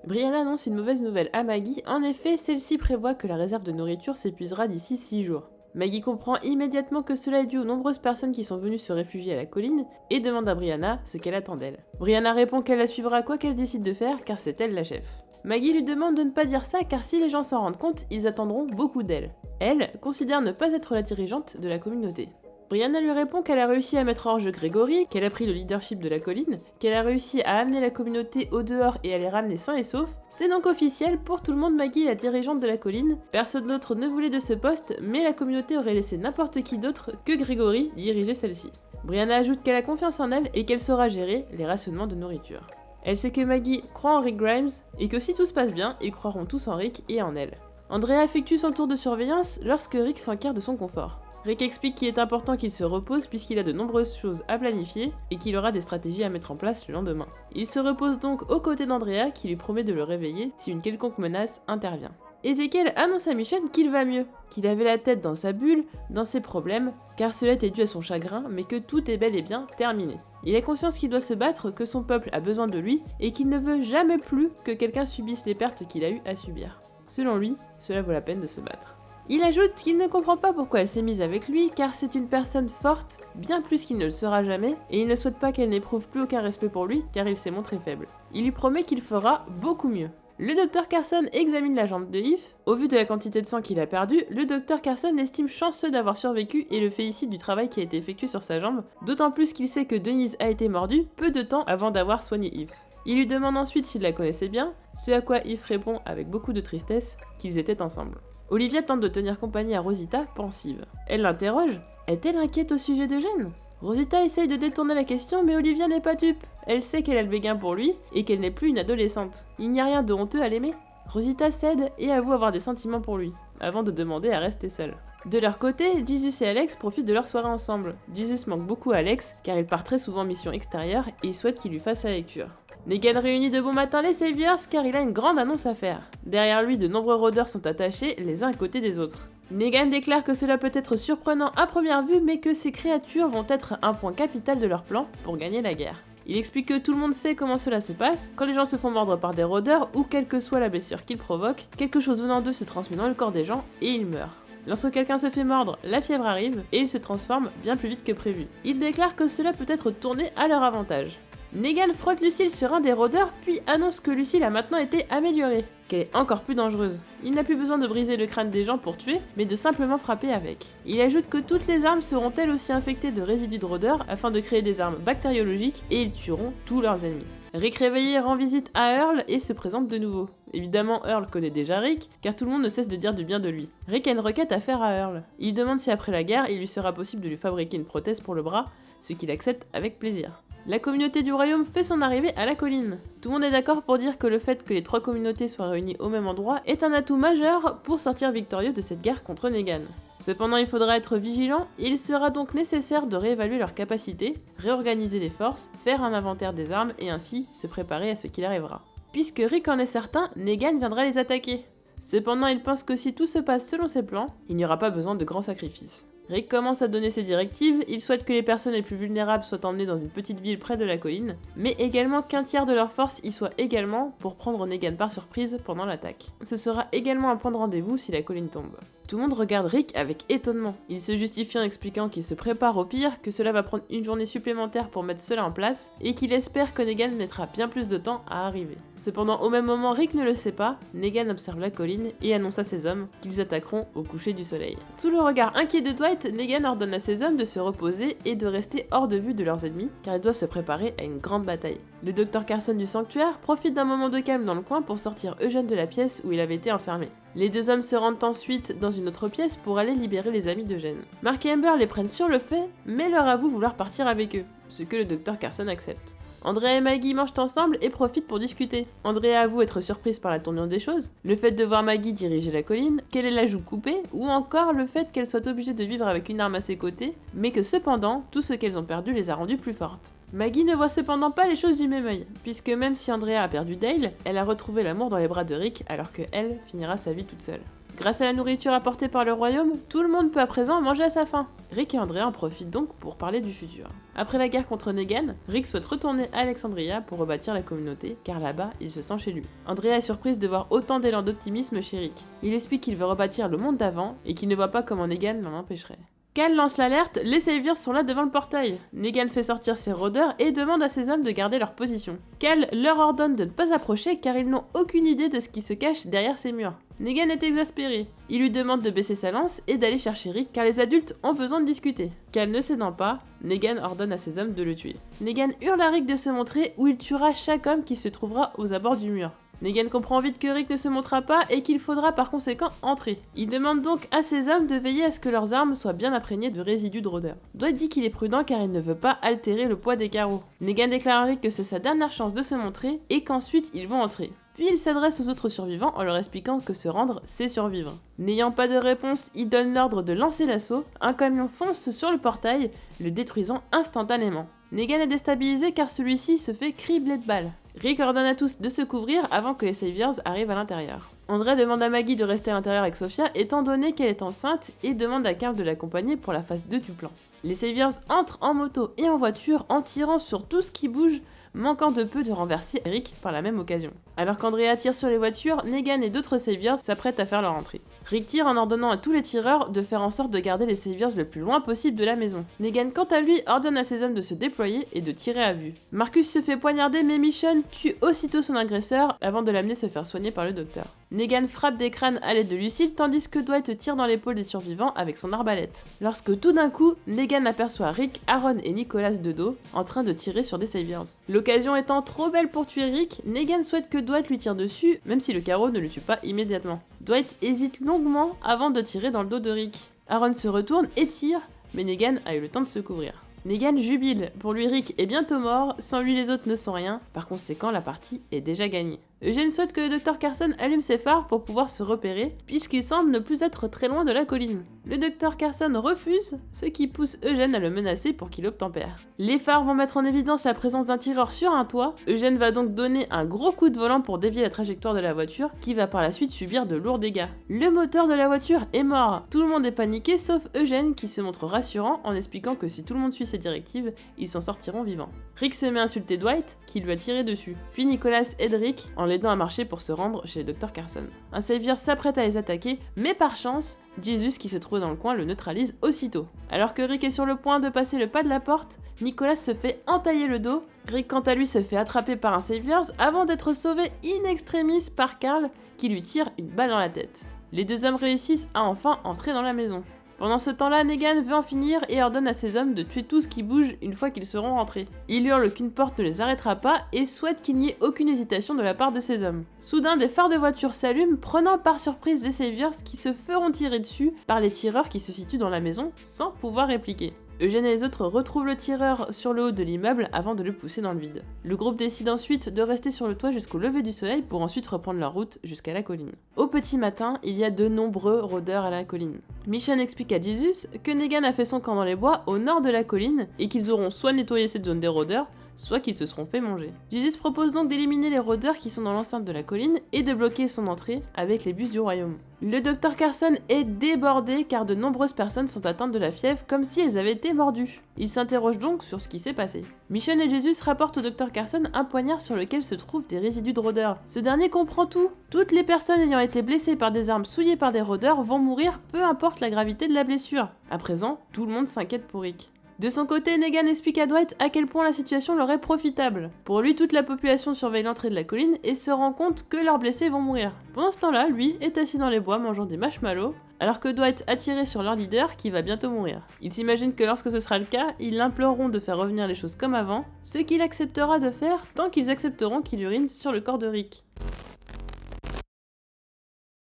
Brianna annonce une mauvaise nouvelle à Maggie, en effet, celle-ci prévoit que la réserve de nourriture s'épuisera d'ici 6 jours. Maggie comprend immédiatement que cela est dû aux nombreuses personnes qui sont venues se réfugier à la colline et demande à Brianna ce qu'elle attend d'elle. Brianna répond qu'elle la suivra quoi qu'elle décide de faire car c'est elle la chef. Maggie lui demande de ne pas dire ça car si les gens s'en rendent compte, ils attendront beaucoup d'elle. Elle considère ne pas être la dirigeante de la communauté. Brianna lui répond qu'elle a réussi à mettre hors jeu Gregory, qu'elle a pris le leadership de la colline, qu'elle a réussi à amener la communauté au dehors et à les ramener sains et saufs. C'est donc officiel, pour tout le monde, Maggie est la dirigeante de la colline. Personne d'autre ne voulait de ce poste, mais la communauté aurait laissé n'importe qui d'autre que Gregory diriger celle-ci. Brianna ajoute qu'elle a confiance en elle et qu'elle saura gérer les rationnements de nourriture. Elle sait que Maggie croit en Rick Grimes et que si tout se passe bien, ils croiront tous en Rick et en elle. Andrea effectue son tour de surveillance lorsque Rick s'enquiert de son confort. Rick explique qu'il est important qu'il se repose puisqu'il a de nombreuses choses à planifier et qu'il aura des stratégies à mettre en place le lendemain. Il se repose donc aux côtés d'Andrea qui lui promet de le réveiller si une quelconque menace intervient. Ezekiel annonce à Michonne qu'il va mieux, qu'il avait la tête dans sa bulle, dans ses problèmes, car cela était dû à son chagrin, mais que tout est bel et bien terminé. Il a conscience qu'il doit se battre, que son peuple a besoin de lui, et qu'il ne veut jamais plus que quelqu'un subisse les pertes qu'il a eu à subir. Selon lui, cela vaut la peine de se battre. Il ajoute qu'il ne comprend pas pourquoi elle s'est mise avec lui, car c'est une personne forte, bien plus qu'il ne le sera jamais, et il ne souhaite pas qu'elle n'éprouve plus aucun respect pour lui, car il s'est montré faible. Il lui promet qu'il fera beaucoup mieux. Le Dr Carson examine la jambe de Eve. Au vu de la quantité de sang qu'il a perdu, le Dr Carson l'estime chanceux d'avoir survécu et le félicite du travail qui a été effectué sur sa jambe, d'autant plus qu'il sait que Denise a été mordue peu de temps avant d'avoir soigné Eve. Il lui demande ensuite s'il la connaissait bien, ce à quoi Eve répond avec beaucoup de tristesse qu'ils étaient ensemble. Olivia tente de tenir compagnie à Rosita, pensive. Elle l'interroge. Est-elle inquiète au sujet de Jen ? Rosita essaye de détourner la question, mais Olivia n'est pas dupe. Elle sait qu'elle a le béguin pour lui et qu'elle n'est plus une adolescente. Il n'y a rien de honteux à l'aimer. Rosita cède et avoue avoir des sentiments pour lui, avant de demander à rester seule. De leur côté, Jesus et Alex profitent de leur soirée ensemble. Jesus manque beaucoup à Alex, car il part très souvent en mission extérieure et souhaite qu'il lui fasse la lecture. Negan réunit de bon matin les Saviors car il a une grande annonce à faire. Derrière lui, de nombreux rôdeurs sont attachés les uns à côté des autres. Negan déclare que cela peut être surprenant à première vue, mais que ces créatures vont être un point capital de leur plan pour gagner la guerre. Il explique que tout le monde sait comment cela se passe, quand les gens se font mordre par des rôdeurs ou quelle que soit la blessure qu'ils provoquent, quelque chose venant d'eux se transmet dans le corps des gens et ils meurent. Lorsque quelqu'un se fait mordre, la fièvre arrive et il se transforme bien plus vite que prévu. Il déclare que cela peut être tourné à leur avantage. Negan frotte Lucille sur un des rôdeurs, puis annonce que Lucille a maintenant été améliorée, qu'elle est encore plus dangereuse. Il n'a plus besoin de briser le crâne des gens pour tuer, mais de simplement frapper avec. Il ajoute que toutes les armes seront elles aussi infectées de résidus de rôdeurs afin de créer des armes bactériologiques et ils tueront tous leurs ennemis. Rick réveillé rend visite à Earl et se présente de nouveau. Évidemment, Earl connaît déjà Rick, car tout le monde ne cesse de dire du bien de lui. Rick a une requête à faire à Earl. Il demande si après la guerre, il lui sera possible de lui fabriquer une prothèse pour le bras, ce qu'il accepte avec plaisir. La communauté du royaume fait son arrivée à la colline. Tout le monde est d'accord pour dire que le fait que les trois communautés soient réunies au même endroit est un atout majeur pour sortir victorieux de cette guerre contre Negan. Cependant, il faudra être vigilant et il sera donc nécessaire de réévaluer leurs capacités, réorganiser les forces, faire un inventaire des armes et ainsi se préparer à ce qu'il arrivera. Puisque Rick en est certain, Negan viendra les attaquer. Cependant, il pense que si tout se passe selon ses plans, il n'y aura pas besoin de grands sacrifices. Rick commence à donner ses directives, il souhaite que les personnes les plus vulnérables soient emmenées dans une petite ville près de la colline, mais également qu'un tiers de leur force y soit également pour prendre Negan par surprise pendant l'attaque. Ce sera également un point de rendez-vous si la colline tombe. Tout le monde regarde Rick avec étonnement. Il se justifie en expliquant qu'il se prépare au pire, que cela va prendre une journée supplémentaire pour mettre cela en place, et qu'il espère que Negan mettra bien plus de temps à arriver. Cependant, au même moment, Rick ne le sait pas, Negan observe la colline et annonce à ses hommes qu'ils attaqueront au coucher du soleil. Sous le regard inquiet de Dwight, Negan ordonne à ses hommes de se reposer et de rester hors de vue de leurs ennemis, car il doit se préparer à une grande bataille. Le Dr Carson du sanctuaire profite d'un moment de calme dans le coin pour sortir Eugène de la pièce où il avait été enfermé. Les deux hommes se rendent ensuite dans une autre pièce pour aller libérer les amis d'Eugène. Mark et Amber les prennent sur le fait, mais leur avouent vouloir partir avec eux, ce que le Dr Carson accepte. Andrea et Maggie mangent ensemble et profitent pour discuter. Andrea avoue être surprise par la tournure des choses, le fait de voir Maggie diriger la colline, qu'elle ait la joue coupée, ou encore le fait qu'elle soit obligée de vivre avec une arme à ses côtés, mais que cependant, tout ce qu'elles ont perdu les a rendues plus fortes. Maggie ne voit cependant pas les choses du même œil, puisque même si Andrea a perdu Dale, elle a retrouvé l'amour dans les bras de Rick alors que elle finira sa vie toute seule. Grâce à la nourriture apportée par le royaume, tout le monde peut à présent manger à sa faim. Rick et Andrea en profitent donc pour parler du futur. Après la guerre contre Negan, Rick souhaite retourner à Alexandria pour rebâtir la communauté, car là-bas, il se sent chez lui. Andrea est surprise de voir autant d'élan d'optimisme chez Rick. Il explique qu'il veut rebâtir le monde d'avant et qu'il ne voit pas comment Negan l'en empêcherait. Cal lance l'alerte, les Saviors sont là devant le portail. Negan fait sortir ses rôdeurs et demande à ses hommes de garder leur position. Cal leur ordonne de ne pas approcher car ils n'ont aucune idée de ce qui se cache derrière ces murs. Negan est exaspéré. Il lui demande de baisser sa lance et d'aller chercher Rick car les adultes ont besoin de discuter. Cal ne cédant pas, Negan ordonne à ses hommes de le tuer. Negan hurle à Rick de se montrer où il tuera chaque homme qui se trouvera aux abords du mur. Negan comprend vite que Rick ne se montrera pas et qu'il faudra par conséquent entrer. Il demande donc à ses hommes de veiller à ce que leurs armes soient bien imprégnées de résidus de rôdeurs. Dwight dit qu'il est prudent car il ne veut pas altérer le poids des carreaux. Negan déclare à Rick que c'est sa dernière chance de se montrer et qu'ensuite ils vont entrer. Puis il s'adresse aux autres survivants en leur expliquant que se rendre, c'est survivre. N'ayant pas de réponse, il donne l'ordre de lancer l'assaut. Un camion fonce sur le portail, le détruisant instantanément. Negan est déstabilisé car celui-ci se fait cribler de balles. Rick ordonne à tous de se couvrir avant que les Saviors arrivent à l'intérieur. André demande à Maggie de rester à l'intérieur avec Sophia étant donné qu'elle est enceinte et demande à Carl de l'accompagner pour la phase 2 du plan. Les Saviors entrent en moto et en voiture en tirant sur tout ce qui bouge, manquant de peu de renverser Rick par la même occasion. Alors qu'Andrea tire sur les voitures, Negan et d'autres Saviors s'apprêtent à faire leur entrée. Rick tire en ordonnant à tous les tireurs de faire en sorte de garder les Saviors le plus loin possible de la maison. Negan quant à lui ordonne à ses hommes de se déployer et de tirer à vue. Marcus se fait poignarder mais Michonne tue aussitôt son agresseur avant de l'amener se faire soigner par le docteur. Negan frappe des crânes à l'aide de Lucille tandis que Dwight tire dans l'épaule des survivants avec son arbalète. Lorsque tout d'un coup, Negan aperçoit Rick, Aaron et Nicholas de dos en train de tirer sur des Saviors. L'occasion étant trop belle pour tuer Rick, Negan souhaite que Dwight lui tire dessus même si le carreau ne le tue pas immédiatement. Dwight hésite longuement avant de tirer dans le dos de Rick. Aaron se retourne et tire, mais Negan a eu le temps de se couvrir. Negan jubile, pour lui Rick est bientôt mort, sans lui les autres ne sont rien, par conséquent la partie est déjà gagnée. Eugène souhaite que le Dr Carson allume ses phares pour pouvoir se repérer, puisqu'il semble ne plus être très loin de la colline. Le Dr Carson refuse, ce qui pousse Eugène à le menacer pour qu'il obtempère. Les phares vont mettre en évidence la présence d'un tireur sur un toit, Eugène va donc donner un gros coup de volant pour dévier la trajectoire de la voiture, qui va par la suite subir de lourds dégâts. Le moteur de la voiture est mort, tout le monde est paniqué sauf Eugène qui se montre rassurant en expliquant que si tout le monde suit ses directives, ils s'en sortiront vivants. Rick se met à insulter Dwight, qui lui a tiré dessus. Puis Nicholas aide Rick en l'aidant à marcher pour se rendre chez le Dr Carson. Un Savior s'apprête à les attaquer, mais par chance, Jesus qui se trouve dans le coin le neutralise aussitôt. Alors que Rick est sur le point de passer le pas de la porte, Nicholas se fait entailler le dos. Rick quant à lui se fait attraper par un Savior avant d'être sauvé in extremis par Carl qui lui tire une balle dans la tête. Les deux hommes réussissent à enfin entrer dans la maison. Pendant ce temps-là, Negan veut en finir et ordonne à ses hommes de tuer tout ce qui bouge une fois qu'ils seront rentrés. Il hurle qu'une porte ne les arrêtera pas et souhaite qu'il n'y ait aucune hésitation de la part de ses hommes. Soudain, des phares de voiture s'allument, prenant par surprise les Saviors qui se feront tirer dessus par les tireurs qui se situent dans la maison sans pouvoir répliquer. Eugène et les autres retrouvent le tireur sur le haut de l'immeuble avant de le pousser dans le vide. Le groupe décide ensuite de rester sur le toit jusqu'au lever du soleil pour ensuite reprendre leur route jusqu'à la colline. Au petit matin, il y a de nombreux rôdeurs à la colline. Michonne explique à Jesus que Negan a fait son camp dans les bois au nord de la colline et qu'ils auront soit nettoyé cette zone des rôdeurs, soit qu'ils se seront fait manger. Jesus propose donc d'éliminer les rôdeurs qui sont dans l'enceinte de la colline et de bloquer son entrée avec les bus du royaume. Le Dr Carson est débordé car de nombreuses personnes sont atteintes de la fièvre comme si elles avaient été mordues. Il s'interroge donc sur ce qui s'est passé. Michonne et Jesus rapportent au Dr Carson un poignard sur lequel se trouvent des résidus de rôdeurs. Ce dernier comprend tout. Toutes les personnes ayant été blessées par des armes souillées par des rôdeurs vont mourir peu importe la gravité de la blessure. À présent, tout le monde s'inquiète pour Rick. De son côté, Negan explique à Dwight à quel point la situation leur est profitable. Pour lui, toute la population surveille l'entrée de la colline et se rend compte que leurs blessés vont mourir. Pendant ce temps-là, lui est assis dans les bois mangeant des marshmallows, alors que Dwight a tiré sur leur leader qui va bientôt mourir. Il s'imagine que lorsque ce sera le cas, ils l'imploreront de faire revenir les choses comme avant, ce qu'il acceptera de faire tant qu'ils accepteront qu'il urine sur le corps de Rick.